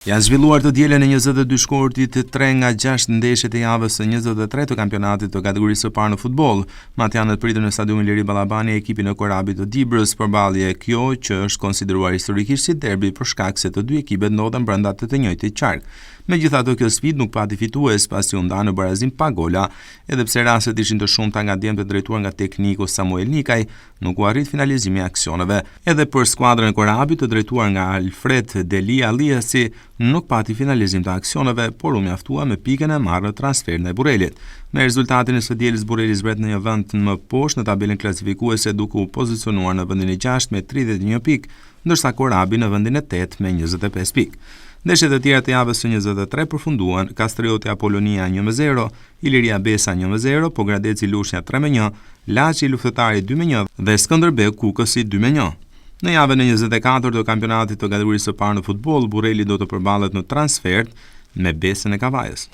Janë zhvilluar të dielën e 22 shkurtit 3 nga 6 ndeshjet e javës së 23 të kampionatit të kategorisë së parë në futboll. Matjanët pritën në stadiumin Liri Ballabani ekipin e Korabit të Dibrës, përballje kjo që është konsideruar historikisht si derbi për shkak se të dy ekipet ndodhen brenda të njëjtit qark. Megjithatë, kjo sfidë nuk pati fitues pasi u nda në barazim pa gola, edhe pse rastet ishin të shumta nga djemtë drejtuar nga tekniku Samuel Nikaj, nuk u arrit finalizimi i aksioneve. Edhe për skuadrën e Korabit të drejtuar nga Alfred Delia Liasi, nuk pati finalizim të aksioneve, por u mjaftua me pikën e marrë në transferin e Burelit. Me rezultatin e së dielës Bureli zbret në një vend më poshtë në tabelën klasifikuese duke u pozicionuar në vendin e 6 me 31 pikë, ndërsa Korabi në vendin e 8 me 25 pikë. Ndeshjet e tjera të javës së 23 përfunduan, Kastrioti Apolonia 1-0, Iliria Besa 1-0, Pogradeci Lushnja 3-1, Laçi Luftëtari 2-1 dhe Skënderbeu Kukësi 2-1. Në javën e 24 të kampionatit të kategorisë së parë në futboll, Bureli do të përballet në transfert me Besën e Kavajës.